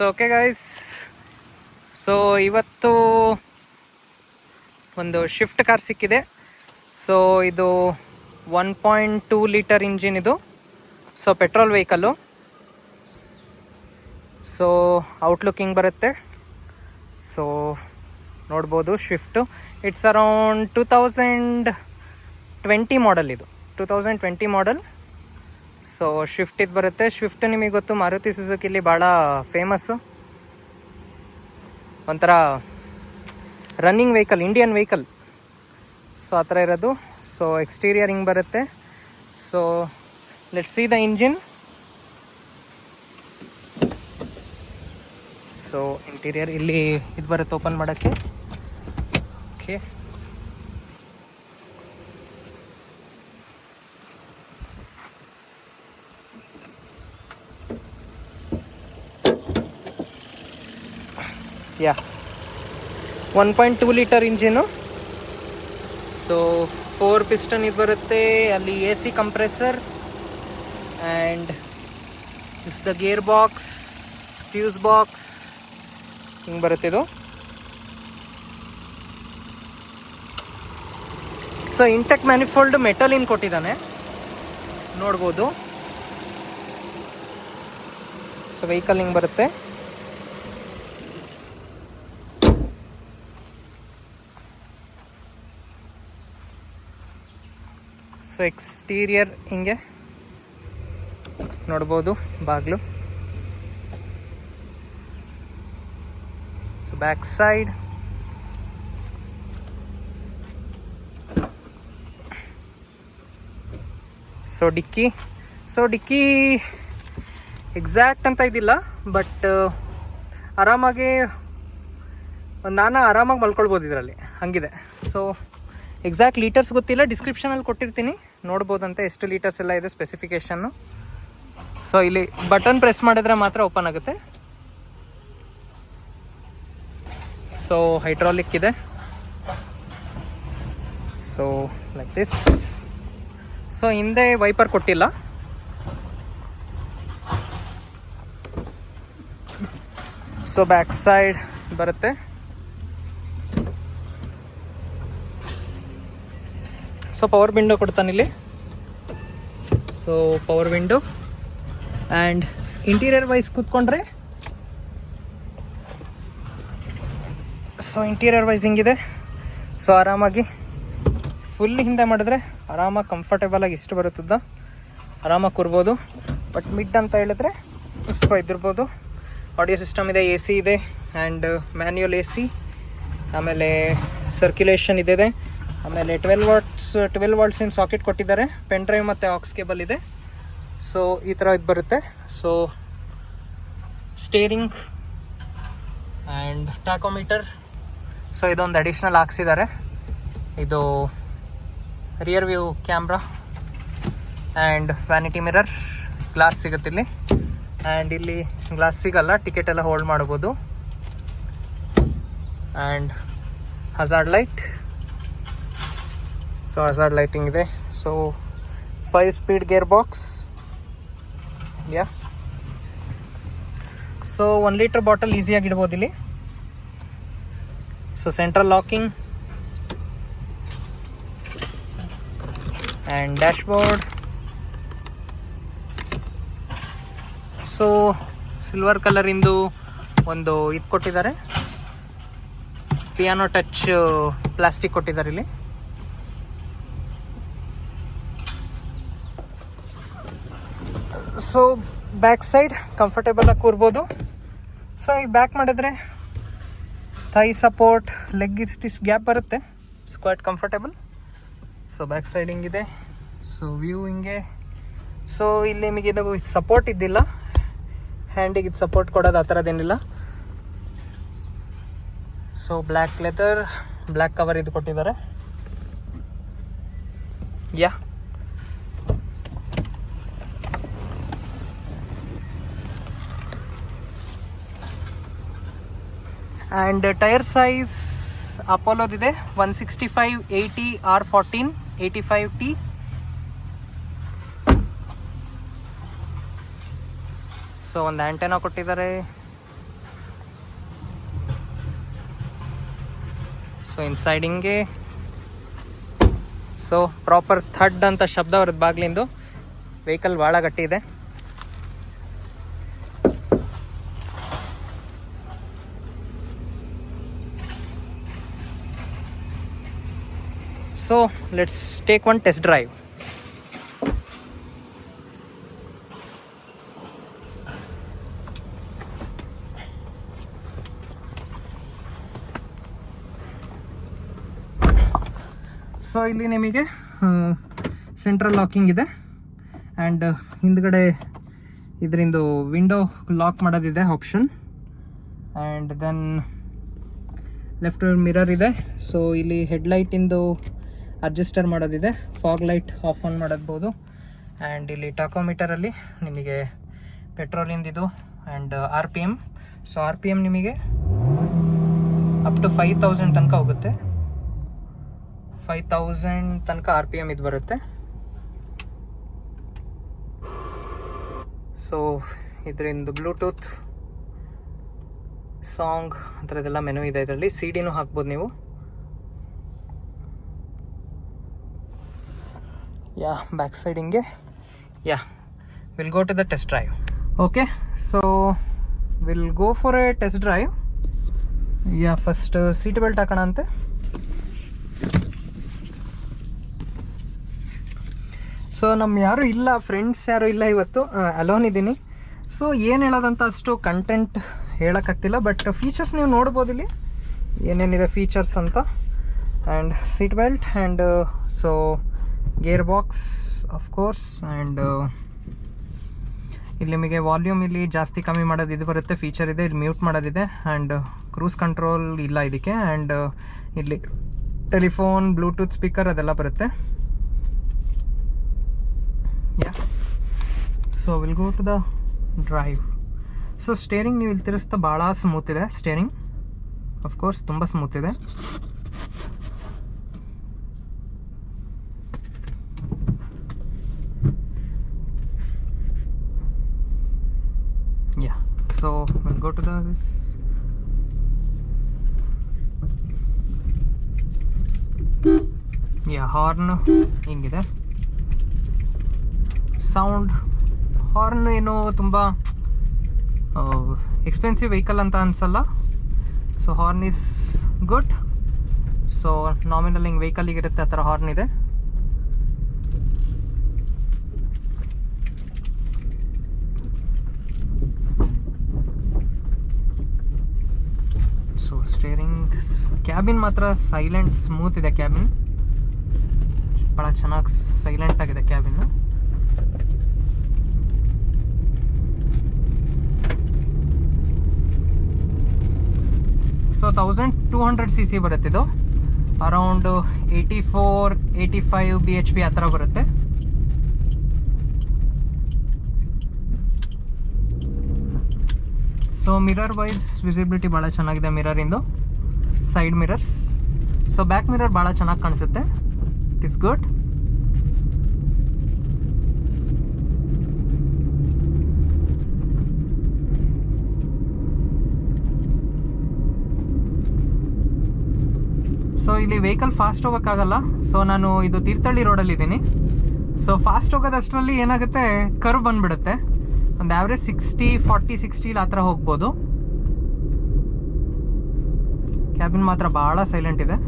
So okay guys, so ಇವತ್ತು ಒಂದು shift car ಸಿಕ್ಕಿದೆ. ಸೊ ಇದು 1.2 ಲೀಟರ್ ಇಂಜಿನ್ ಇದು. So petrol vehicle. So outlook ಹಿಂಗೆ ಬರುತ್ತೆ. ಸೊ ನೋಡ್ಬೋದು ಶಿಫ್ಟು. ಇಟ್ಸ್ ಅರೌಂಡ್ 2020 ಮಾಡಲ್ ಇದು, 2020 ಮಾಡಲ್. ಸೊ ಶಿಫ್ಟ್ ಇದು ಬರುತ್ತೆ. ಶಿಫ್ಟ್ ನಿಮಗೆ ಗೊತ್ತು, ಮಾರುತಿ ಸುಜುಕಿಲಿ ಭಾಳ ಫೇಮಸ್ಸು, ಒಂಥರ running vehicle, Indian vehicle. So ಆ ಥರ ಇರೋದು. ಸೊ ಎಕ್ಸ್ಟೀರಿಯರ್ ಹಿಂಗೆ ಬರುತ್ತೆ. So let's see the engine. So interior ಇಲ್ಲಿ ಇದು ಬರುತ್ತೆ ಓಪನ್ ಮಾಡೋಕ್ಕೆ. ಓಕೆ, ಯಾ 1.2 ಲೀಟರ್ ಇಂಜಿನು. ಸೊ 4 ಪಿಸ್ಟನ್ ಇದು ಬರುತ್ತೆ. ಅಲ್ಲಿ A C compressor and is the gear box, fuse box ಹಿಂಗೆ ಬರುತ್ತೆ ಇದು. ಸೊ ಇಂಟೆಕ್ ಮ್ಯಾನಿಫೋಲ್ಡ್ ಮೆಟಲ್ ಇನ್ ಕೊಟ್ಟಿದ್ದಾನೆ, ನೋಡ್ಬೋದು. ಸೊ ವೆಹಿಕಲ್ ಹಿಂಗೆ ಬರುತ್ತೆ. ಸೊ ಎಕ್ಸ್ಟೀರಿಯರ್ ಹಿಂಗೆ ನೋಡ್ಬೋದು, ಬಾಗಿಲು. ಸೊ ಬ್ಯಾಕ್ ಸೈಡ್ ಸೊ ಡಿಕ್ಕಿ. ಸೊ ಡಿಕ್ಕಿ ಎಕ್ಸಾಕ್ಟ್ ಅಂತ ಇದಿಲ್ಲ, ಬಟ್ ಆರಾಮಾಗಿ ನಾನು ಆರಾಮಾಗಿ ಮಲ್ಕೊಳ್ಬೋದು ಇದರಲ್ಲಿ, ಹಂಗಿದೆ. ಸೊ ಎಕ್ಸಾಕ್ಟ್ ಲೀಟರ್ಸ್ ಗೊತ್ತಿಲ್ಲ, ಡಿಸ್ಕ್ರಿಪ್ಷನಲ್ಲಿ ಕೊಟ್ಟಿರ್ತೀನಿ, ನೋಡ್ಬೋದಂತೆ ಎಷ್ಟು ಲೀಟರ್ಸ್ ಎಲ್ಲ ಇದೆ ಸ್ಪೆಸಿಫಿಕೇಷನ್ನು. ಸೊ ಇಲ್ಲಿ ಬಟನ್ ಪ್ರೆಸ್ ಮಾಡಿದ್ರೆ ಮಾತ್ರ ಓಪನ್ ಆಗುತ್ತೆ. ಸೊ ಹೈಡ್ರಾಲಿಕ್ ಇದೆ. So like this. ಸೊ ಹಿಂದೆ ವೈಪರ್ ಕೊಟ್ಟಿಲ್ಲ. ಸೊ ಬ್ಯಾಕ್ ಸೈಡ್ ಬರುತ್ತೆ. ಸೊ ಪವರ್ ವಿಂಡೋ ಕೊಡ್ತಾನಿಲ್ಲಿ. So power window and interior wise ಕೂತ್ಕೊಂಡ್ರೆ, ಸೊ ಇಂಟೀರಿಯರ್ ವೈಸ್ ಹಿಂಗಿದೆ. ಸೊ ಆರಾಮಾಗಿ ಫುಲ್ ಹಿಂದೆ ಮಾಡಿದ್ರೆ ಆರಾಮಾಗಿ ಕಂಫರ್ಟೇಬಲಾಗಿ ಇಷ್ಟು ಬರುತ್ತದ, ಆರಾಮಾಗಿ ಕೂರ್ಬೋದು. ಬಟ್ ಮಿಡ್ ಅಂತ ಹೇಳಿದ್ರೆ ಸ್ವಲ್ಪ ಇದಿರ್ಬೋದು. ಆಡಿಯೋ ಸಿಸ್ಟಮ್ ಇದೆ, ಎ ಸಿ ಇದೆ ಆ್ಯಂಡ್ ಮ್ಯಾನ್ಯುಯಲ್ ಎ ಸಿ, ಆಮೇಲೆ ಸರ್ಕ್ಯುಲೇಷನ್ ಇದೆ, ಆಮೇಲೆ 12 ವಾಟ್ಸಿನ ಸಾಕೆಟ್ ಕೊಟ್ಟಿದ್ದಾರೆ. ಪೆನ್ ಡ್ರೈವ್ ಮತ್ತು ಆಕ್ಸ್ ಕೇಬಲ್ ಇದೆ. ಸೊ ಈ ಥರ ಇದು ಬರುತ್ತೆ. So steering and tachometer. So ಇದೊಂದು ಅಡಿಷ್ನಲ್ ಹಾಕ್ಸಿದ್ದಾರೆ. ಇದು rear view camera and vanity mirror. Glass ಸಿಗುತ್ತಿಲ್ಲಿ, ಆ್ಯಂಡ್ ಇಲ್ಲಿ ಗ್ಲಾಸ್ ಸಿಗಲ್ಲ, ಟಿಕೆಟ್ ಎಲ್ಲ ಹೋಲ್ಡ್ ಮಾಡ್ಬೋದು. And hazard light. So hazard lighting ಇದೆ. So 5 speed gear box. Yeah so 1 litre bottle ಈಸಿಯಾಗಿ ಇಡ್ಬೋದು ಇಲ್ಲಿ. So central locking and dashboard. So silver ಕಲರಿಂದು ಒಂದು ಇದು ಕೊಟ್ಟಿದ್ದಾರೆ, ಪಿಯಾನೋ ಟಚ್ ಪ್ಲಾಸ್ಟಿಕ್ ಕೊಟ್ಟಿದ್ದಾರೆ ಇಲ್ಲಿ. ಸೊ ಬ್ಯಾಕ್ ಸೈಡ್ ಕಂಫರ್ಟೇಬಲಾಗಿ ಕೂರ್ಬೋದು. ಸೊ ಈಗ ಬ್ಯಾಕ್ ಮಾಡಿದ್ರೆ ಥೈ ಸಪೋರ್ಟ್, ಲೆಗ್ ಇಷ್ಟು ಗ್ಯಾಪ್ ಬರುತ್ತೆ, squat comfortable. So back side ಹಿಂಗಿದೆ. ಸೊ ವ್ಯೂ ಹಿಂಗೆ. ಸೊ ಇಲ್ಲಿ ನಿಮಗೆ ಇದು ಸಪೋರ್ಟ್ ಇದ್ದಿಲ್ಲ, ಹ್ಯಾಂಡಿಗೆ ಇದು ಸಪೋರ್ಟ್ ಕೊಡೋದು ಆ ಥರದ್ದೇನಿಲ್ಲ. So black leather, black cover ಇದು ಕೊಟ್ಟಿದ್ದಾರೆ. ಯಾ ಆ್ಯಂಡ್ ಟೈರ್ ಸೈಜ್ ಅಪೋಲೋದಿದೆ 165/80 R14 85T. ಸೊ ಒಂದು ಆ್ಯಂಟೆನಾ ಕೊಟ್ಟಿದ್ದಾರೆ. ಇನ್ಸೈಡ್ ಹಿಂಗೆ ಸೊ ಪ್ರಾಪರ್ ಥಡ್ ಅಂತ ಶಬ್ದ ಬರುತ್ತೆ ಬಾಗ್ಲಿಂದು. ವೆಹಿಕಲ್ ಭಾಳ ಗಟ್ಟಿ ಇದೆ. So let's take one test drive. So ಇಲ್ಲಿ ನಿಮಗೆ ಸೆಂಟ್ರಲ್ ಲಾಕಿಂಗ್ ಇದೆ ಆ್ಯಂಡ್ ಹಿಂದ್ಗಡೆ ಇದರಿಂದು ವಿಂಡೋ ಲಾಕ್ ಮಾಡೋದಿದೆ option. And then left mirror ಇದೆ. ಸೊ ಇಲ್ಲಿ ಹೆಡ್ಲೈಟಿಂದು ಅಡ್ಜಸ್ಟರ್ ಮಾಡೋದಿದೆ, ಫಾಗ್ ಲೈಟ್ ಆಫ್ ಆನ್ ಮಾಡಬಹುದು. ಆ್ಯಂಡ್ ಇಲ್ಲಿ ಟಾಕೋಮೀಟರಲ್ಲಿ ನಿಮಗೆ ಪೆಟ್ರೋಲಿಂದಿದು ಆ್ಯಂಡ್ RPM. ಸೊ RPM ನಿಮಗೆ ಅಪ್ ಟು 5000 ತನಕ ಹೋಗುತ್ತೆ. 5000 ತನಕ RPM ಇದು ಬರುತ್ತೆ. ಸೊ ಇದರಿಂದ ಬ್ಲೂಟೂತ್, ಸಾಂಗ್ ಆ ಥರದ್ದೆಲ್ಲ ಮೆನು ಇದೆ. ಇದರಲ್ಲಿ CD ಹಾಕ್ಬೋದು ನೀವು. ಯಾ ಬ್ಯಾಕ್ ಸೈಡ್ ಹಿಂಗೆ. Yeah will go to the test drive. Okay, so will go for a test drive. Yeah first seat belt ಹಾಕೋಣ ಅಂತೆ. ಸೊ ಯಾರೂ ಇಲ್ಲ, ಫ್ರೆಂಡ್ಸ್ ಯಾರೂ ಇಲ್ಲ ಇವತ್ತು, ಅಲೋನ್ ಇದ್ದೀನಿ. ಸೊ ಏನು ಹೇಳೋದಂತ ಅಷ್ಟು ಕಂಟೆಂಟ್ ಹೇಳೋಕ್ಕಾಗ್ತಿಲ್ಲ, ಬಟ್ ಫೀಚರ್ಸ್ ನೀವು ನೋಡ್ಬೋದು ಇಲ್ಲಿ ಏನೇನಿದೆ ಫೀಚರ್ಸ್ ಅಂತ. And seat belt and so gear box of course. And ಇಲ್ಲಿ ನಿಮಗೆ ವಾಲ್ಯೂಮ್ ಇಲ್ಲಿ ಜಾಸ್ತಿ ಕಮ್ಮಿ ಮಾಡೋದು ಇದು ಬರುತ್ತೆ, ಫೀಚರ್ ಇದೆ. ಇಲ್ಲಿ ಮ್ಯೂಟ್ ಮಾಡೋದಿದೆ. ಆ್ಯಂಡ್ ಕ್ರೂಸ್ ಕಂಟ್ರೋಲ್ ಇಲ್ಲ ಇದಕ್ಕೆ. ಆ್ಯಂಡ್ ಇಲ್ಲಿ ಟೆಲಿಫೋನ್, ಬ್ಲೂಟೂತ್ ಸ್ಪೀಕರ್ ಅದೆಲ್ಲ ಬರುತ್ತೆ. Yeah so will go to the drive. So steering ನೀವು ಇಲ್ಲಿ ತಿರ್ಸ್ತಾ ಭಾಳ ಸ್ಮೂತ್ ಇದೆ ಸ್ಟೇರಿಂಗ್, ಅಫ್ಕೋರ್ಸ್ ತುಂಬ ಸ್ಮೂತ್ ಇದೆ. Yeah so will go to the yeah horn ಹಿಂಗಿದೆ. ಸೌಂಡ್ ಹಾರ್ನ್ ಏನು ತುಂಬ ಎಕ್ಸ್ಪೆನ್ಸಿವ್ ವೆಹಿಕಲ್ ಅಂತ ಅನಿಸಲ್ಲ. So horn is good. So nominal ಹಿಂಗೆ ವೆಹಿಕಲಿಗಿರುತ್ತೆ ಆ ಥರ ಹಾರ್ನ್ ಇದೆ. ಸೊ ಸ್ಟೇರಿಂಗ್, ಕ್ಯಾಬಿನ್ ಮಾತ್ರ ಸೈಲೆಂಟ್ ಸ್ಮೂತ್ ಇದೆ. ಕ್ಯಾಬಿನ್ ಭಾಳ ಚೆನ್ನಾಗಿ ಸೈಲೆಂಟ್ ಆಗಿದೆ ಕ್ಯಾಬಿನ್. ಸೊ 1200cc ಬರುತ್ತೆ. ಇದು ಅರೌಂಡ್ 84-85 bhp ಆ ಥರ ಬರುತ್ತೆ. ಸೊ ಮಿರರ್ ವೈಸ್ ವಿಸಿಬಿಲಿಟಿ ಭಾಳ ಚೆನ್ನಾಗಿದೆ ಮಿರರಿಂದು, side mirrors. So back mirror ಭಾಳ ಚೆನ್ನಾಗಿ ಕಾಣಿಸುತ್ತೆ. It is good. ಸೊ ಇಲ್ಲಿ ವೆಹಿಕಲ್ ಫಾಸ್ಟ್ ಹೋಗೋಕ್ಕಾಗಲ್ಲ. ಸೊ ನಾನು ಇದು ತೀರ್ಥಹಳ್ಳಿ ರೋಡಲ್ಲಿ ಇದ್ದೀನಿ. ಸೊ ಫಾಸ್ಟ್ ಹೋಗೋದಷ್ಟರಲ್ಲಿ ಏನಾಗುತ್ತೆ, ಕರ್ವ್ ಬಂದ್ಬಿಡುತ್ತೆ. ಒಂದು ಆವ್ರೇಜ್ 40-60 ಆ ಥರ ಹೋಗ್ಬೋದು. ಕ್ಯಾಬಿನ್ ಮಾತ್ರ ಭಾಳ ಸೈಲೆಂಟ್ ಇದೆ.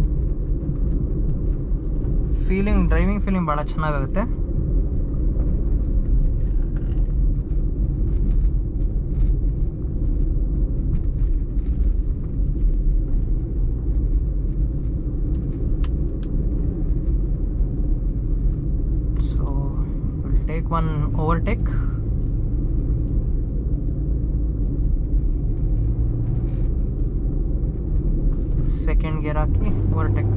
ಡ್ರೈವಿಂಗ್ ಫೀಲಿಂಗ್ ಭಾಳ ಚೆನ್ನಾಗಾಗುತ್ತೆ. One overtake. Second gear ಹಾಕಿ overtake.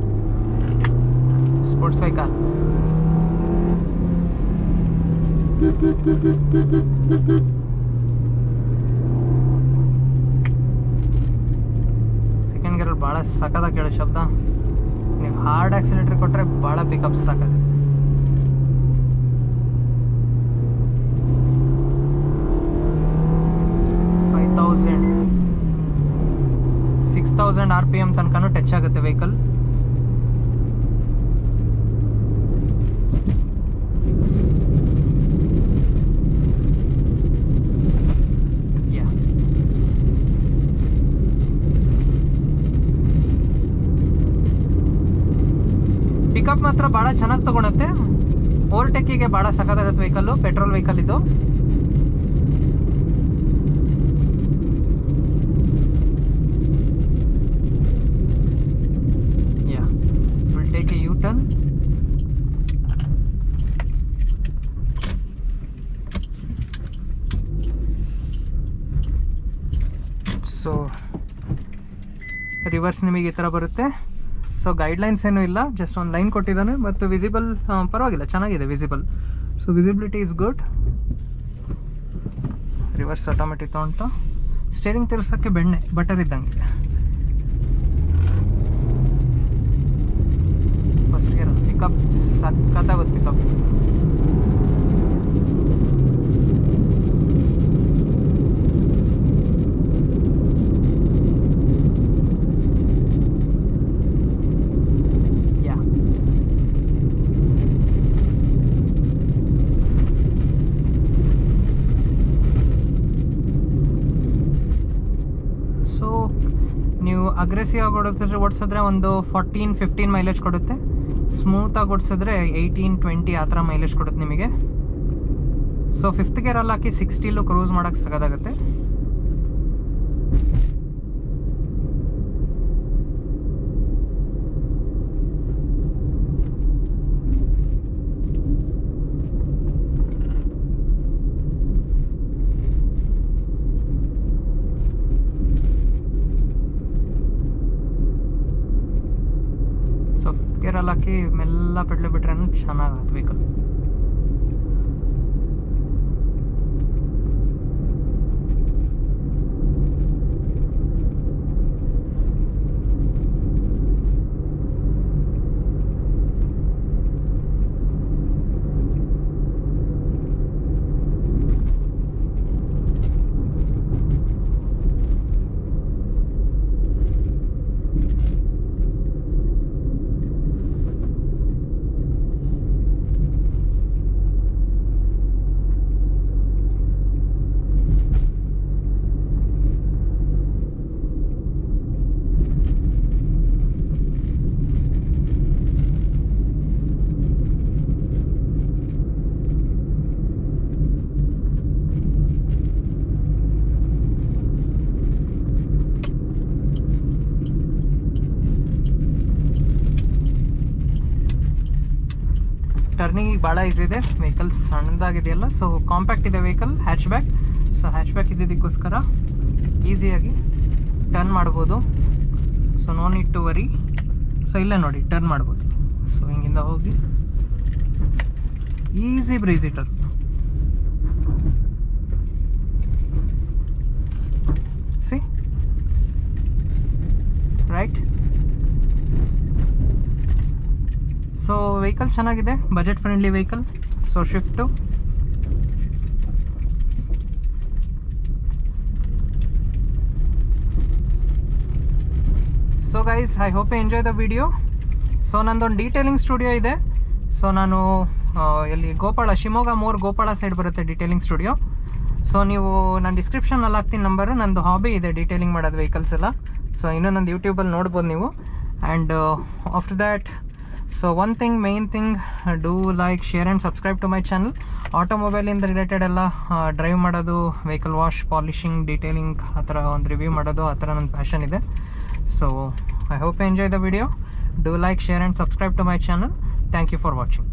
Sports bike. Second gear ಭಾಳ ಸಖತ್ತಾಗಿ ಕೇಳೋ ಶಬ್ದ. ನೀವು ಹಾರ್ಡ್ ಆಕ್ಸಿಲೇಟರ್ ಕೊಟ್ಟರೆ ಭಾಳ ಪಿಕಪ್ ಸಾಕಾಗುತ್ತೆ. 6000 RPM ತನಕನೂ ಟಚ್ ಆಗುತ್ತೆ ವೆಹಿಕಲ್. ಪಿಕಪ್ ಮಾತ್ರ ಭಾಳ ಚೆನ್ನಾಗಿ ತೊಗೊಳುತ್ತೆ. ಓವರ್ಟೇಕಿಗೆ ಭಾಳ ಸಖತ್ತಾಗತ್ತೆ ವೆಹಿಕಲ್ಲು, ಪೆಟ್ರೋಲ್ ವೆಹಿಕಲ್ ಇದು. Yeah will take a U turn. So reverse ನಿಮಗೆ ಈ ಥರ ಬರುತ್ತೆ. ಸೊ ಗೈಡ್ಲೈನ್ಸ್ ಏನೂ ಇಲ್ಲ, ಜಸ್ಟ್ ಒಂದು ಲೈನ್ ಕೊಟ್ಟಿದ್ದಾನೆ. ಮತ್ತು ವಿಸಿಬಲ್ ಪರವಾಗಿಲ್ಲ, ಚೆನ್ನಾಗಿದೆ visible. So visibility is good. Reverse automatic ತೊಗೊಂಡು ಸ್ಟೇರಿಂಗ್ ತಿರ್ಸೋಕ್ಕೆ ಬೆಣ್ಣೆ ಬಟರ್ ಇದ್ದಂಗೆ. ಫಸ್ಟ್ ಗೇರ್ ಪಿಕಪ್ ಸಖತ್ತಾಗುತ್ತೆ ಪಿಕಪ್. ನೀವು ಅಗ್ರೆಸಿವ್ ಆಗಿ ಓಡಿಸಿದ್ರೆ ಒಂದು 14-15 ಮೈಲೇಜ್ ಕೊಡುತ್ತೆ. ಸ್ಮೂತಾಗಿ ಓಡಿಸಿದ್ರೆ 18-20 ಆ ಥರ ಮೈಲೇಜ್ ಕೊಡುತ್ತೆ ನಿಮಗೆ. ಸೊ 5th ಗೇರಲ್ಲಿ ಹಾಕಿ 60 ಕ್ರೂಸ್ ಮಾಡೋಕ್ಕೆ ಸಗದಾಗುತ್ತೆ. ಗೇರಲ್ಲಿ ಹಾಕಿ ಮೆಲ್ಲ ಪೆಡ್ಲು ಬಿಟ್ರೆ ಚೆನ್ನಾಗತ್ತೆ ವೆಹಿಕಲ್. ಟರ್ನಿಂಗ್ ಭಾಳ ಈಸಿ ಇದೆ. ವೆಹಿಕಲ್ ಸಣ್ಣದಾಗಿದೆಯಲ್ಲ, ಸೊ ಕಾಂಪ್ಯಾಕ್ಟ್ ಇದೆ vehicle, hatchback. So hatchback ಇದ್ದಿದ್ದಕ್ಕೋಸ್ಕರ ಈಸಿಯಾಗಿ ಟರ್ನ್ ಮಾಡ್ಬೋದು. So no need to worry. So ಇಲ್ಲೇ ನೋಡಿ ಟರ್ನ್ ಮಾಡ್ಬೋದು. ಸೊ ಹಿಂಗಿಂದ ಹೋಗಿ easy breezy turn. See right. So vehicle ಚೆನ್ನಾಗಿದೆ, budget friendly vehicle. So shift so guys, I hope you enjoy the video. So ನಂದೊಂದು ಡೀಟೇಲಿಂಗ್ ಸ್ಟುಡಿಯೋ ಇದೆ. So ನಾನು ಎಲ್ಲಿ ಗೋಪಾಳ, ಶಿವಮೊಗ್ಗ ಮೋರ್ ಗೋಪಾಳ ಸೈಡ್ ಬರುತ್ತೆ ಡೀಟೇಲಿಂಗ್ ಸ್ಟುಡಿಯೋ. ಸೊ ನೀವು ನಾನು ಡಿಸ್ಕ್ರಿಪ್ಷನಲ್ಲಿ ಹಾಕ್ತೀನಿ ನಂಬರು. ನಂದು ಹಾಬಿ ಇದೆ ಡೀಟೇಲಿಂಗ್ ಮಾಡೋದು ವೆಹಿಕಲ್ಸ್ ಎಲ್ಲ. ಸೊ ಇನ್ನೂ ನಂದು ಯೂಟ್ಯೂಬಲ್ಲಿ ನೋಡ್ಬೋದು ನೀವು. And after that, so one thing, main thing, do like, share and subscribe to my channel. ಆಟೋಮೊಬೈಲಿಂದ ರಿಲೇಟೆಡ್ ಎಲ್ಲ ಡ್ರೈವ್ ಮಾಡೋದು, ವೆಹಿಕಲ್ ವಾಶ್, ಪಾಲಿಶಿಂಗ್, ಡೀಟೇಲಿಂಗ್, ಆ ಥರ ಒಂದು ರಿವ್ಯೂ ಮಾಡೋದು, ಆ ಥರ ನನ್ನ ಪ್ಯಾಷನ್ ಇದೆ. So I hope you enjoy the video. Do like, share and subscribe to my channel. Thank you for watching.